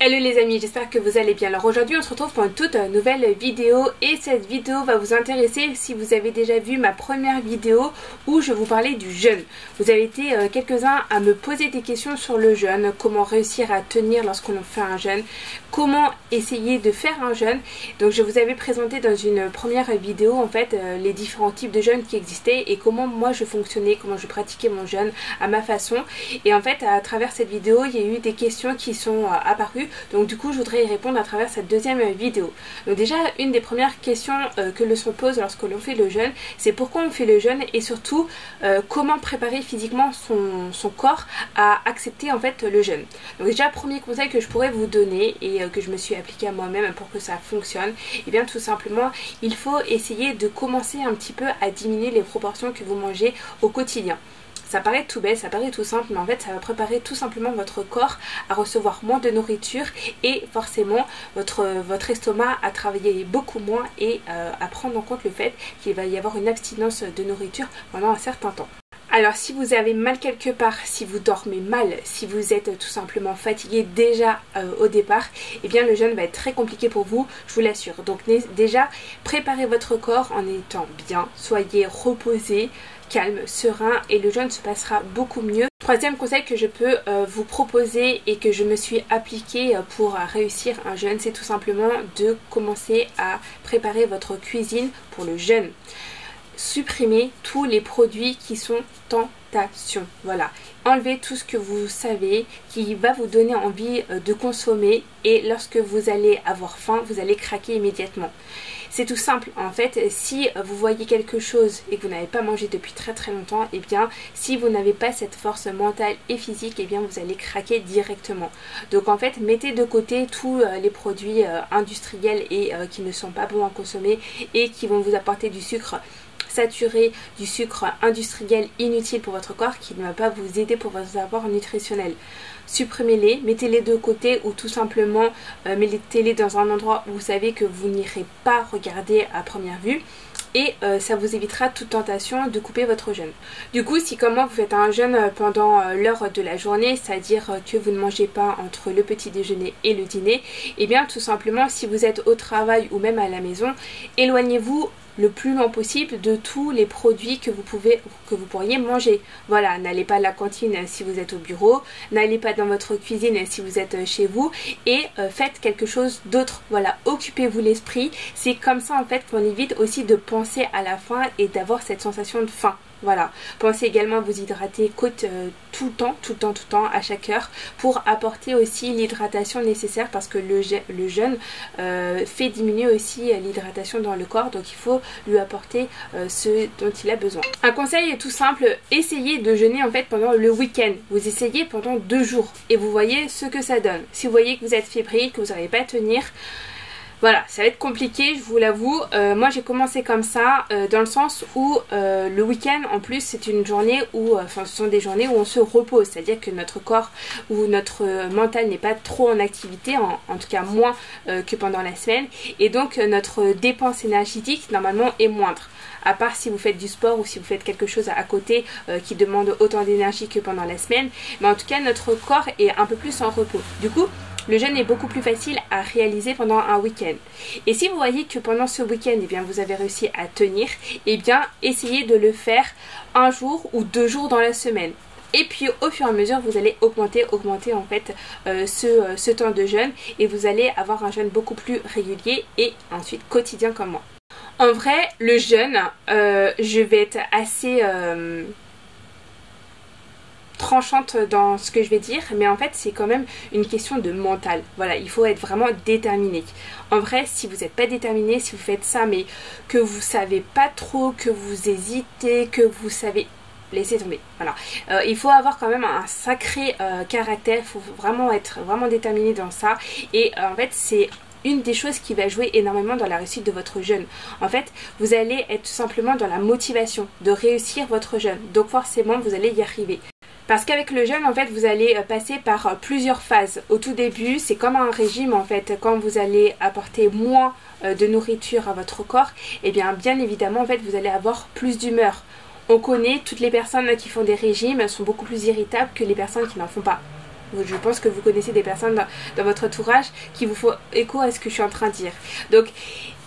Hello les amis, j'espère que vous allez bien. Alors aujourd'hui on se retrouve pour une toute nouvelle vidéo et cette vidéo va vous intéresser si vous avez déjà vu ma première vidéo où je vous parlais du jeûne. Vous avez été quelques-uns à me poser des questions sur le jeûne, comment réussir à tenir lorsqu'on fait un jeûne, comment essayer de faire un jeûne. Donc je vous avais présenté dans une première vidéo en fait les différents types de jeûnes qui existaient et comment moi je fonctionnais, comment je pratiquais mon jeûne à ma façon. Et en fait à travers cette vidéo il y a eu des questions qui sont apparues. Donc du coup je voudrais y répondre à travers cette deuxième vidéo. Donc déjà une des premières questions que l'on se pose lorsque l'on fait le jeûne, c'est pourquoi on fait le jeûne et surtout comment préparer physiquement son corps à accepter en fait le jeûne. Donc déjà premier conseil que je pourrais vous donner et que je me suis appliqué à moi-même pour que ça fonctionne, et bien tout simplement il faut essayer de commencer un petit peu à diminuer les proportions que vous mangez au quotidien. Ça paraît tout bête, ça paraît tout simple, mais en fait ça va préparer tout simplement votre corps à recevoir moins de nourriture et forcément votre estomac à travailler beaucoup moins et à prendre en compte le fait qu'il va y avoir une abstinence de nourriture pendant un certain temps. Alors si vous avez mal quelque part, si vous dormez mal, si vous êtes tout simplement fatigué déjà au départ, eh bien le jeûne va être très compliqué pour vous, je vous l'assure. Donc déjà préparez votre corps en étant bien, soyez reposé, calme, serein et le jeûne se passera beaucoup mieux. Troisième conseil que je peux vous proposer et que je me suis appliqué pour réussir un jeûne, c'est tout simplement de commencer à préparer votre cuisine pour le jeûne. Supprimez tous les produits qui sont tentation. Voilà, enlevez tout ce que vous savez qui va vous donner envie de consommer et lorsque vous allez avoir faim, vous allez craquer immédiatement. C'est tout simple en fait, si vous voyez quelque chose et que vous n'avez pas mangé depuis très longtemps, et bien si vous n'avez pas cette force mentale et physique, et bien vous allez craquer directement. Donc en fait mettez de côté tous les produits industriels et qui ne sont pas bons à consommer et qui vont vous apporter du sucre saturé, du sucre industriel inutile pour votre corps qui ne va pas vous aider pour vos apports nutritionnels. Supprimez-les, mettez-les de côté ou tout simplement mettez-les dans un endroit où vous savez que vous n'irez pas regarder à première vue. Et ça vous évitera toute tentation de couper votre jeûne. Du coup, si comme moi vous faites un jeûne pendant l'heure de la journée, c'est-à-dire que vous ne mangez pas entre le petit déjeuner et le dîner, et bien tout simplement si vous êtes au travail ou même à la maison, éloignez-vous le plus loin possible de tous les produits que vous pourriez manger. Voilà, n'allez pas à la cantine si vous êtes au bureau, n'allez pas dans votre cuisine si vous êtes chez vous et faites quelque chose d'autre. Voilà, occupez-vous l'esprit. C'est comme ça en fait qu'on évite aussi de penser à la faim et d'avoir cette sensation de faim. Voilà, pensez également à vous hydrater tout le temps, à chaque heure pour apporter aussi l'hydratation nécessaire parce que le jeûne fait diminuer aussi l'hydratation dans le corps, donc il faut lui apporter ce dont il a besoin. Un conseil est tout simple, essayez de jeûner en fait pendant le week-end. Vous essayez pendant 2 jours et vous voyez ce que ça donne. Si vous voyez que vous êtes fébrile, que vous n'arrivez pas à tenir, voilà, ça va être compliqué, je vous l'avoue. Moi j'ai commencé comme ça, dans le sens où le week-end en plus c'est une journée où, ce sont des journées où on se repose, c'est-à-dire que notre corps ou notre mental n'est pas trop en activité, en tout cas moins que pendant la semaine, et donc notre dépense énergétique normalement est moindre. À part si vous faites du sport ou si vous faites quelque chose à côté qui demande autant d'énergie que pendant la semaine, mais en tout cas notre corps est un peu plus en repos. Du coup, le jeûne est beaucoup plus facile à réaliser pendant un week-end. Et si vous voyez que pendant ce week-end, eh bien, vous avez réussi à tenir, eh bien, essayez de le faire 1 jour ou 2 jours dans la semaine. Et puis au fur et à mesure vous allez augmenter en fait ce temps de jeûne et vous allez avoir un jeûne beaucoup plus régulier et ensuite quotidien comme moi. En vrai, le jeûne, je vais être assez tranchante dans ce que je vais dire, mais en fait c'est quand même une question de mental. Voilà, il faut être vraiment déterminé. En vrai, si vous n'êtes pas déterminé, si vous faites ça mais que vous savez pas trop, que vous hésitez, que vous savez, laissez tomber. Voilà, il faut avoir quand même un sacré caractère, il faut vraiment être vraiment déterminé dans ça et en fait c'est une des choses qui va jouer énormément dans la réussite de votre jeûne. En fait, vous allez être tout simplement dans la motivation de réussir votre jeûne. Donc forcément, vous allez y arriver. Parce qu'avec le jeûne, en fait, vous allez passer par plusieurs phases. Au tout début, c'est comme un régime, en fait. Quand vous allez apporter moins de nourriture à votre corps, et bien évidemment, en fait, vous allez avoir plus d'humeur. On connaît, toutes les personnes qui font des régimes sont beaucoup plus irritables que les personnes qui n'en font pas. Je pense que vous connaissez des personnes dans votre entourage qui vous font écho à ce que je suis en train de dire. Donc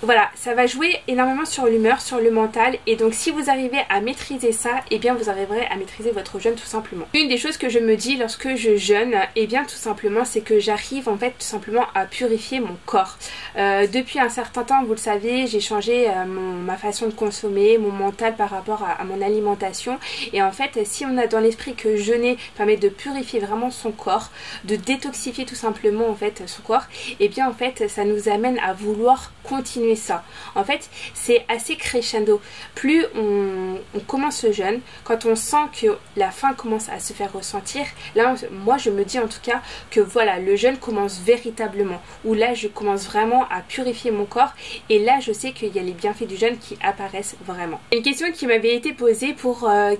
voilà, ça va jouer énormément sur l'humeur, sur le mental, et donc si vous arrivez à maîtriser ça, et bien vous arriverez à maîtriser votre jeûne tout simplement. Une des choses que je me dis lorsque je jeûne, et bien tout simplement, c'est que j'arrive en fait tout simplement à purifier mon corps. Depuis un certain temps, vous le savez, j'ai changé ma façon de consommer, mon mental par rapport à mon alimentation, et en fait, si on a dans l'esprit que jeûner permet de purifier vraiment son corps, de détoxifier tout simplement en fait son corps, et bien en fait, ça nous amène à vouloir continuer ça. En fait, c'est assez crescendo. Plus on commence le jeûne, quand on sent que la faim commence à se faire ressentir, là, moi, je me dis en tout cas que voilà, le jeûne commence véritablement. Où là, je commence vraiment à purifier mon corps. Et là, je sais qu'il y a les bienfaits du jeûne qui apparaissent vraiment. Une question qui m'avait été posée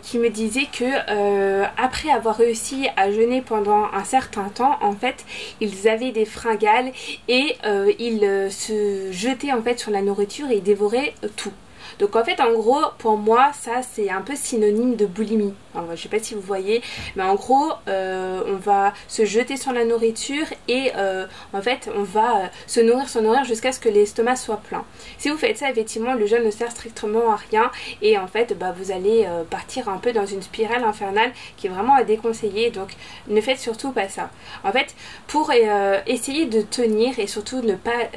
qui me disait que après avoir réussi à jeûner pendant un certain temps, en fait, ils avaient des fringales et ils se jetaient en fait sur la nourriture et ils dévoraient tout. Donc en fait en gros pour moi ça c'est un peu synonyme de boulimie. Alors, je sais pas si vous voyez, mais en gros on va se jeter sur la nourriture et en fait on va se nourrir jusqu'à ce que l'estomac soit plein. Si vous faites ça, effectivement le jeûne ne sert strictement à rien et en fait vous allez partir un peu dans une spirale infernale qui est vraiment à déconseiller. Donc ne faites surtout pas ça. En fait pour essayer de tenir et surtout ne pas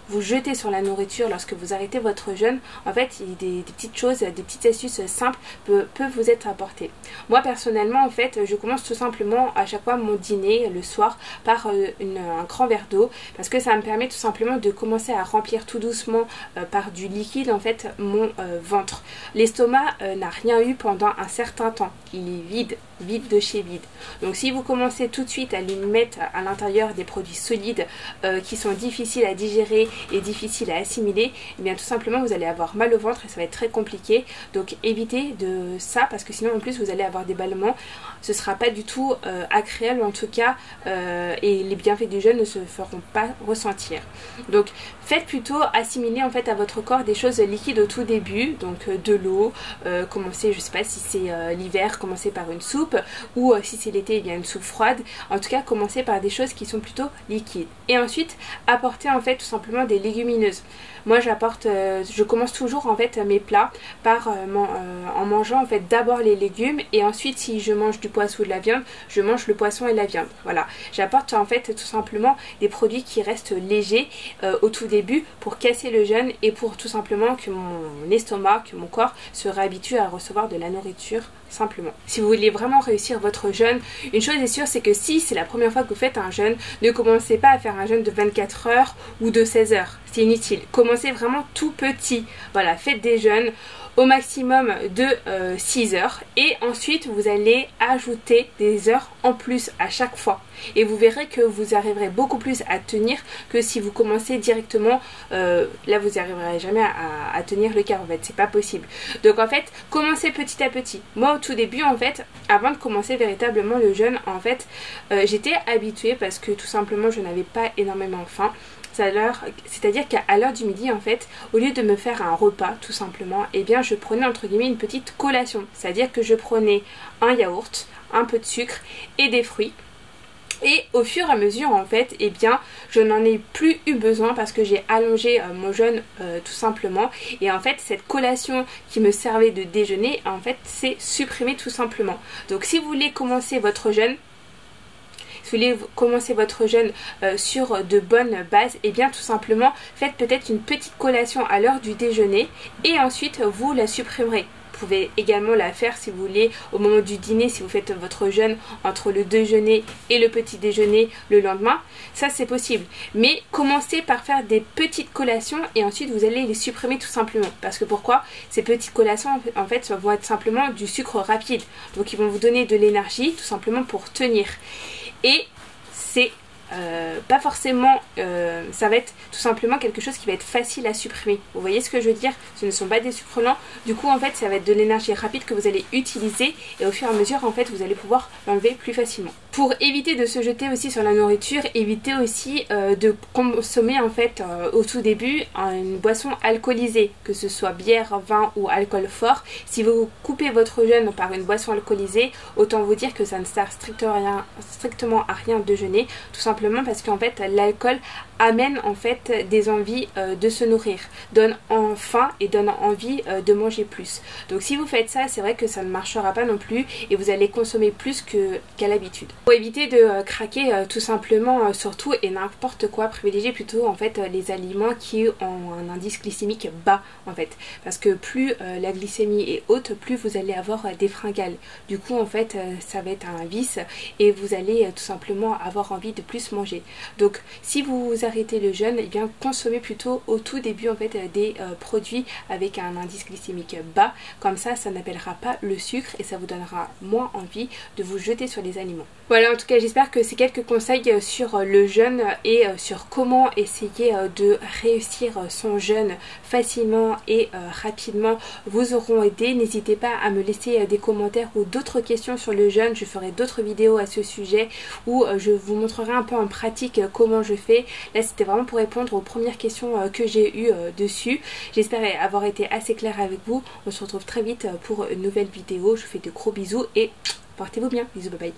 vous jetez sur la nourriture lorsque vous arrêtez votre jeûne, en fait des petites choses, des petites astuces simples peuvent vous être apportées. Moi personnellement en fait je commence tout simplement à chaque fois mon dîner le soir par un grand verre d'eau parce que ça me permet tout simplement de commencer à remplir tout doucement par du liquide en fait mon ventre. L'estomac n'a rien eu pendant un certain temps, il est vide de chez vide. Donc si vous commencez tout de suite à lui mettre à l'intérieur des produits solides qui sont difficiles à digérer et difficiles à assimiler, et bien tout simplement vous allez avoir mal au ventre et ça va être très compliqué. Donc évitez de ça parce que sinon en plus vous allez avoir des ballonnements, ce sera pas du tout agréable en tout cas et les bienfaits du jeûne ne se feront pas ressentir. Donc faites plutôt assimiler en fait à votre corps des choses liquides au tout début, donc de l'eau, commencez, je sais pas si c'est l'hiver, commencez par une soupe ou si c'est l'été, eh bien une soupe froide. En tout cas commencez par des choses qui sont plutôt liquides et ensuite apportez en fait tout simplement des légumineuses. Moi j'apporte, je commence toujours en fait mes plats par en mangeant en fait d'abord les légumes et ensuite si je mange du poisson ou de la viande, je mange le poisson et la viande. Voilà, j'apporte en fait tout simplement des produits qui restent légers au tout début pour casser le jeûne et pour tout simplement que mon estomac, que mon corps se réhabitue à recevoir de la nourriture simplement. Si vous voulez vraiment réussir votre jeûne, une chose est sûre, c'est que si c'est la première fois que vous faites un jeûne, ne commencez pas à faire un jeûne de 24 heures ou de 16 heures. C'est inutile. Commencez vraiment tout petit. Voilà, faites des jeûnes au maximum de 6 heures et ensuite vous allez ajouter des heures en plus à chaque fois et vous verrez que vous arriverez beaucoup plus à tenir que si vous commencez directement là vous n'arriverez jamais à tenir le quart en fait, c'est pas possible. Donc en fait commencez petit à petit. Moi au tout début en fait, avant de commencer véritablement le jeûne en fait j'étais habituée parce que tout simplement je n'avais pas énormément faim. C'est-à-dire qu'à l'heure du midi en fait, au lieu de me faire un repas tout simplement, eh bien je prenais entre guillemets une petite collation. C'est-à-dire que je prenais un yaourt, un peu de sucre et des fruits. Et au fur et à mesure en fait, eh bien je n'en ai plus eu besoin parce que j'ai allongé mon jeûne tout simplement. Et en fait cette collation qui me servait de déjeuner en fait c'est supprimée tout simplement. Donc si vous voulez commencer votre jeûne, si vous voulez commencer votre jeûne sur de bonnes bases, et bien tout simplement faites peut-être une petite collation à l'heure du déjeuner et ensuite vous la supprimerez. Vous pouvez également la faire si vous voulez au moment du dîner, si vous faites votre jeûne entre le déjeuner et le petit déjeuner le lendemain, ça c'est possible. Mais commencez par faire des petites collations et ensuite vous allez les supprimer tout simplement. Parce que pourquoi? Ces petites collations en fait vont être simplement du sucre rapide. Donc ils vont vous donner de l'énergie tout simplement pour tenir. Et c'est pas forcément, ça va être tout simplement quelque chose qui va être facile à supprimer. Vous voyez ce que je veux dire? Ce ne sont pas des sucres lents. Du coup en fait ça va être de l'énergie rapide que vous allez utiliser et au fur et à mesure en fait vous allez pouvoir l'enlever plus facilement. Pour éviter de se jeter aussi sur la nourriture, évitez aussi de consommer en fait au tout début une boisson alcoolisée, que ce soit bière, vin ou alcool fort. Si vous coupez votre jeûne par une boisson alcoolisée, autant vous dire que ça ne sert strictement à rien de jeûner, tout simplement parce qu'en fait l'alcool amène en fait des envies de se nourrir, donne faim et donne envie de manger plus. Donc si vous faites ça, c'est vrai que ça ne marchera pas non plus et vous allez consommer plus qu'à l'habitude. Pour éviter de craquer tout simplement sur tout et n'importe quoi, privilégiez plutôt en fait les aliments qui ont un indice glycémique bas en fait, parce que plus la glycémie est haute, plus vous allez avoir des fringales. Du coup en fait ça va être un vice et vous allez tout simplement avoir envie de plus manger. Donc si vous arrêtez le jeûne, et bien consommez plutôt au tout début en fait des produits avec un indice glycémique bas, comme ça n'appellera pas le sucre et ça vous donnera moins envie de vous jeter sur les aliments. Voilà, en tout cas j'espère que ces quelques conseils sur le jeûne et sur comment essayer de réussir son jeûne facilement et rapidement vous auront aidé. N'hésitez pas à me laisser des commentaires ou d'autres questions sur le jeûne. Je ferai d'autres vidéos à ce sujet où je vous montrerai un peu en pratique comment je fais. Là c'était vraiment pour répondre aux premières questions que j'ai eues dessus. J'espère avoir été assez claire avec vous. On se retrouve très vite pour une nouvelle vidéo. Je vous fais de gros bisous et portez-vous bien. Bisous, bye bye.